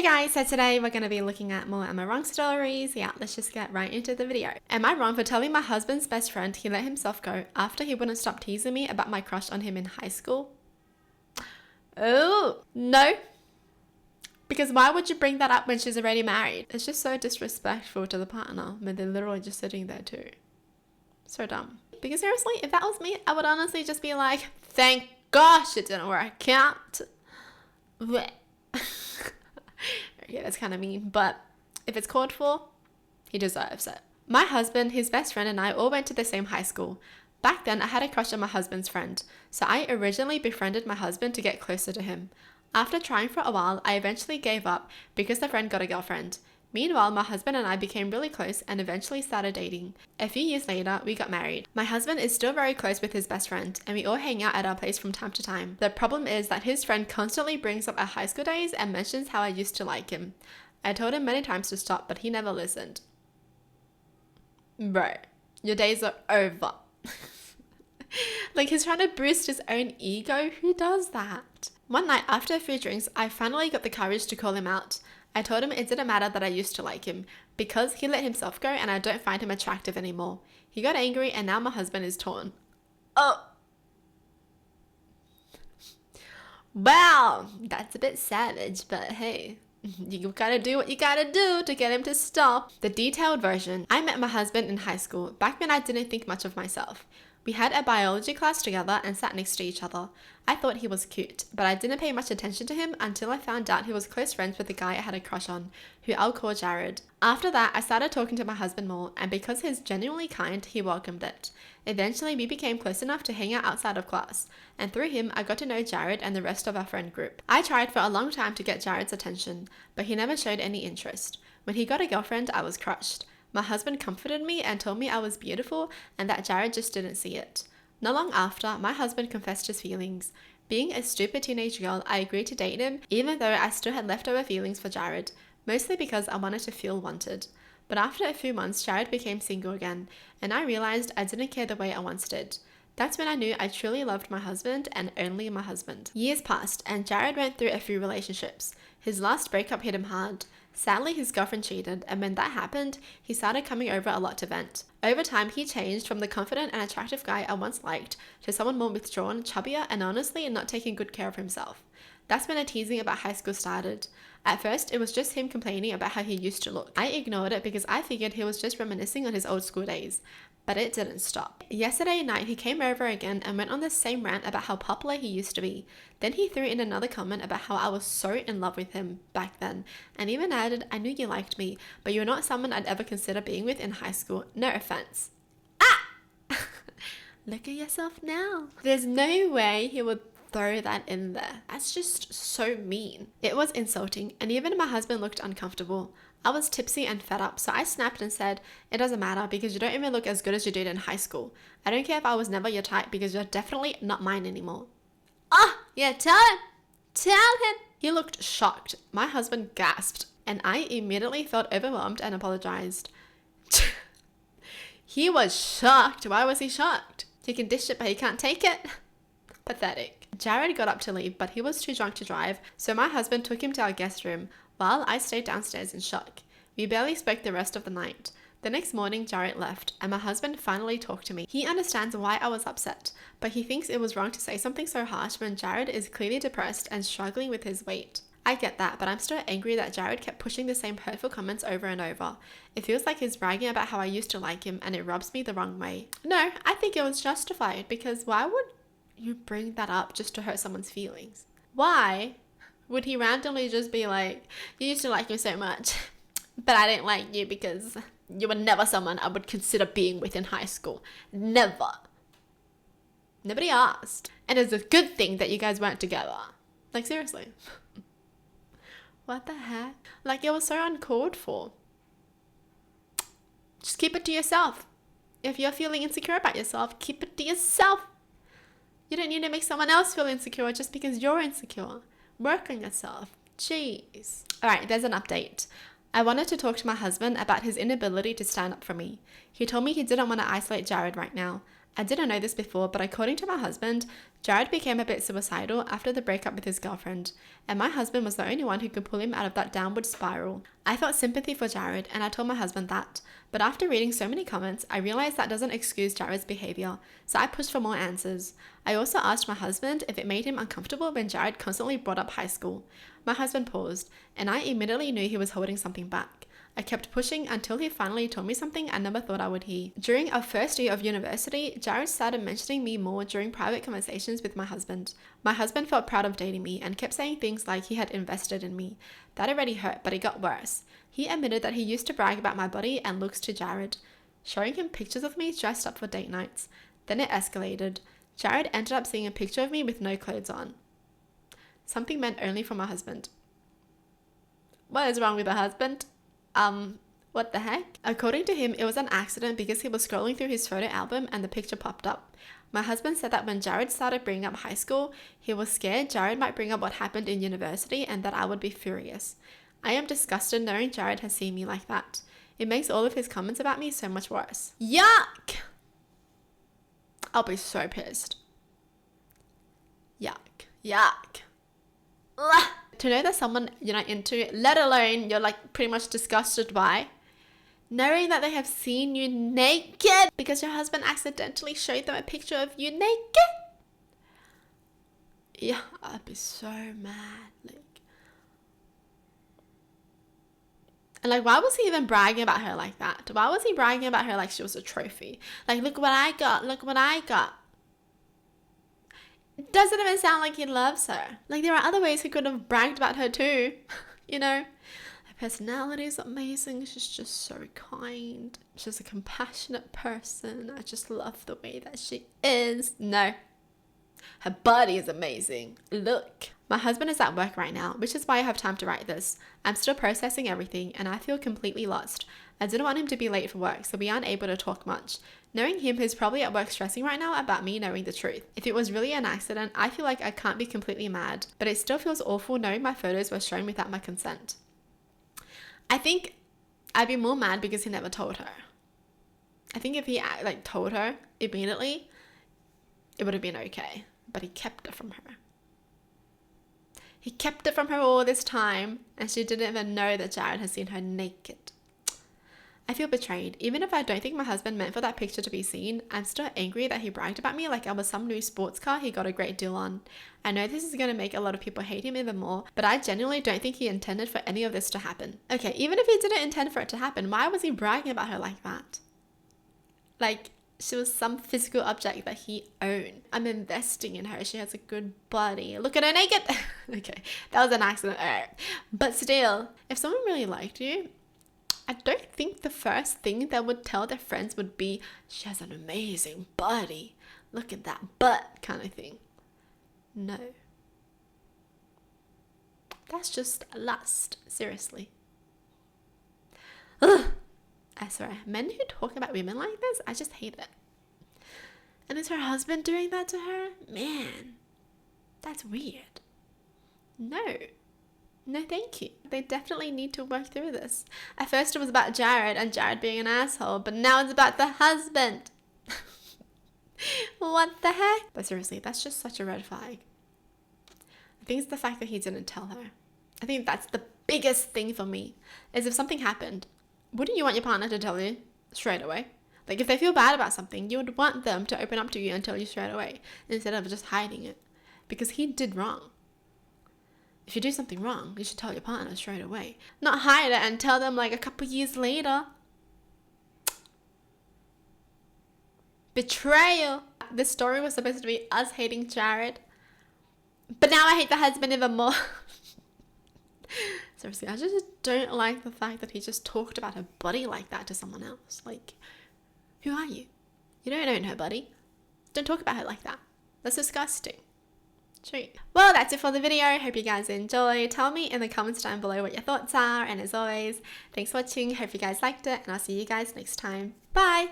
Hey guys, so today we're going to be looking at more Am I Wrong stories. Yeah, let's just get right into the video. Am I wrong for telling my husband's best friend he let himself go after he wouldn't stop teasing me about my crush on him in high school? Oh, no. Because why would you bring that up when she's already married? It's just so disrespectful to the partner when they're literally just sitting there too. So dumb. Because seriously, if that was me, I would honestly just be like, thank gosh it didn't work out. Blech. Yeah, that's kind of mean, but if it's called for, he deserves it. My husband, his best friend, and I all went to the same high school. Back then, I had a crush on my husband's friend, so I originally befriended my husband to get closer to him. After trying for a while, I eventually gave up because the friend got a girlfriend. Meanwhile, my husband and I became really close and eventually started dating. A few years later, we got married. My husband is still very close with his best friend, and we all hang out at our place from time to time. The problem is that his friend constantly brings up our high school days and mentions how I used to like him. I told him many times to stop, but he never listened. Bro, your days are over. Like, he's trying to boost his own ego. Who does that? One night after a few drinks, I finally got the courage to call him out. I told him it didn't matter that I used to like him because he let himself go and I don't find him attractive anymore. He got angry and now my husband is torn. Oh. Wow, that's a bit savage, but hey, you gotta do what you gotta do to get him to stop. The detailed version. I met my husband in high school, back when I didn't think much of myself. We had a biology class together and sat next to each other. I thought he was cute, but I didn't pay much attention to him until I found out he was close friends with the guy I had a crush on, who I'll call Jared. After that, I started talking to my husband more, and because he's genuinely kind, he welcomed it. Eventually, we became close enough to hang out outside of class, and through him, I got to know Jared and the rest of our friend group. I tried for a long time to get Jared's attention, but he never showed any interest. When he got a girlfriend, I was crushed. My husband comforted me and told me I was beautiful and that Jared just didn't see it. Not long after, my husband confessed his feelings. Being a stupid teenage girl, I agreed to date him, even though I still had leftover feelings for Jared, mostly because I wanted to feel wanted. But after a few months, Jared became single again, and I realized I didn't care the way I once did. That's when I knew I truly loved my husband and only my husband. Years passed, and Jared went through a few relationships. His last breakup hit him hard. Sadly, his girlfriend cheated, and when that happened, he started coming over a lot to vent. Over time, he changed from the confident and attractive guy I once liked to someone more withdrawn, chubbier, and honestly not taking good care of himself. That's when the teasing about high school started. At first, it was just him complaining about how he used to look. I ignored it because I figured he was just reminiscing on his old school days. But it didn't stop. Yesterday night, he came over again and went on the same rant about how popular he used to be. Then he threw in another comment about how I was so in love with him back then, and even added, I knew you liked me, but you're not someone I'd ever consider being with in high school. No offense. Ah! Look at yourself now. There's no way he would throw that in there. That's just so mean. It was insulting, and even my husband looked uncomfortable. I was tipsy and fed up, so I snapped and said, it doesn't matter because you don't even look as good as you did in high school. I don't care if I was never your type because you're definitely not mine anymore. Yeah, tell him. Tell him. He looked shocked. My husband gasped, and I immediately felt overwhelmed and apologized. He was shocked. Why was he shocked? He can dish it, but he can't take it. Pathetic. Jared got up to leave, but he was too drunk to drive, so my husband took him to our guest room, while I stayed downstairs in shock. We barely spoke the rest of the night. The next morning, Jared left, and my husband finally talked to me. He understands why I was upset, but he thinks it was wrong to say something so harsh when Jared is clearly depressed and struggling with his weight. I get that, but I'm still angry that Jared kept pushing the same hurtful comments over and over. It feels like he's bragging about how I used to like him, and it rubs me the wrong way. No, I think it was justified, because why would you bring that up just to hurt someone's feelings? Why would he randomly just be like, you used to like me so much, but I didn't like you because you were never someone I would consider being with in high school. Never. Nobody asked. And it's a good thing that you guys weren't together. Like, seriously. What the heck? Like, it was so uncalled for. Just keep it to yourself. If you're feeling insecure about yourself, keep it to yourself. You don't need to make someone else feel insecure just because you're insecure. Work on yourself. Jeez. Alright, there's an update. I wanted to talk to my husband about his inability to stand up for me. He told me he didn't want to isolate Jared right now. I didn't know this before, but according to my husband, Jared became a bit suicidal after the breakup with his girlfriend, and my husband was the only one who could pull him out of that downward spiral. I felt sympathy for Jared, and I told my husband that, but after reading so many comments, I realized that doesn't excuse Jared's behavior, so I pushed for more answers. I also asked my husband if it made him uncomfortable when Jared constantly brought up high school. My husband paused, and I immediately knew he was holding something back. I kept pushing until he finally told me something I never thought I would hear. During our first year of university, Jared started mentioning me more during private conversations with my husband. My husband felt proud of dating me and kept saying things like he had invested in me. That already hurt, but it got worse. He admitted that he used to brag about my body and looks to Jared, showing him pictures of me dressed up for date nights. Then it escalated. Jared ended up seeing a picture of me with no clothes on. Something meant only for my husband. What is wrong with a husband? What the heck? According to him, it was an accident because he was scrolling through his photo album and the picture popped up. My husband said that when Jared started bringing up high school, he was scared Jared might bring up what happened in university and that I would be furious. I am disgusted knowing Jared has seen me like that. It makes all of his comments about me so much worse. Yuck! I'll be so pissed. Yuck. Yuck. Ugh. To know that someone you're not into, let alone you're like pretty much disgusted by, knowing that they have seen you naked because your husband accidentally showed them a picture of you naked. Yeah, I'd be so mad. And why was he even bragging about her like that? Why was he bragging about her like she was a trophy? Like, look what I got, look what I got. It doesn't even sound like he loves her. Like, there are other ways he could have bragged about her too. You know? Her personality is amazing. She's just so kind. She's a compassionate person. I just love the way that she is. No. Her body is amazing. Look. My husband is at work right now, which is why I have time to write this. I'm still processing everything and I feel completely lost. I didn't want him to be late for work, so we aren't able to talk much. Knowing him, he's probably at work stressing right now about me knowing the truth. If it was really an accident, I feel like I can't be completely mad, but it still feels awful knowing my photos were shown without my consent. I think I'd be more mad because he never told her. I think if he told her immediately, it would have been okay, but he kept it from her. He kept it from her all this time, and she didn't even know that Jared has seen her naked. I feel betrayed. Even if I don't think my husband meant for that picture to be seen, I'm still angry that he bragged about me like I was some new sports car he got a great deal on. I know this is going to make a lot of people hate him even more, but I genuinely don't think he intended for any of this to happen. Okay, even if he didn't intend for it to happen, why was he bragging about her like that? Like, she was some physical object that he owned. I'm investing in her. She has a good body. Look at her naked. Okay, that was an accident. All right. But still, if someone really liked you, I don't think the first thing they would tell their friends would be, she has an amazing body. Look at that butt kind of thing. No. That's just lust. Seriously. Ugh. I swear, men who talk about women like this, I just hate it. And is her husband doing that to her? Man, that's weird. No, thank you. They definitely need to work through this. At first it was about Jared and Jared being an asshole, but now it's about the husband. What the heck? But seriously, that's just such a red flag. I think it's the fact that he didn't tell her. I think that's the biggest thing for me, is if something happened, wouldn't you want your partner to tell you straight away? Like, if they feel bad about something, you would want them to open up to you and tell you straight away instead of just hiding it, because he did wrong. If you do something wrong, you should tell your partner straight away, not hide it and tell them like a couple years later. Betrayal. This story was supposed to be us hating Jared, but now I hate the husband even more. Seriously, I just don't like the fact that he just talked about her body like that to someone else. Like, who are you? You don't own her body. Don't talk about her like that. That's disgusting. Sweet. Well, that's it for the video. Hope you guys enjoyed. Tell me in the comments down below what your thoughts are. And as always, thanks for watching. Hope you guys liked it. And I'll see you guys next time. Bye!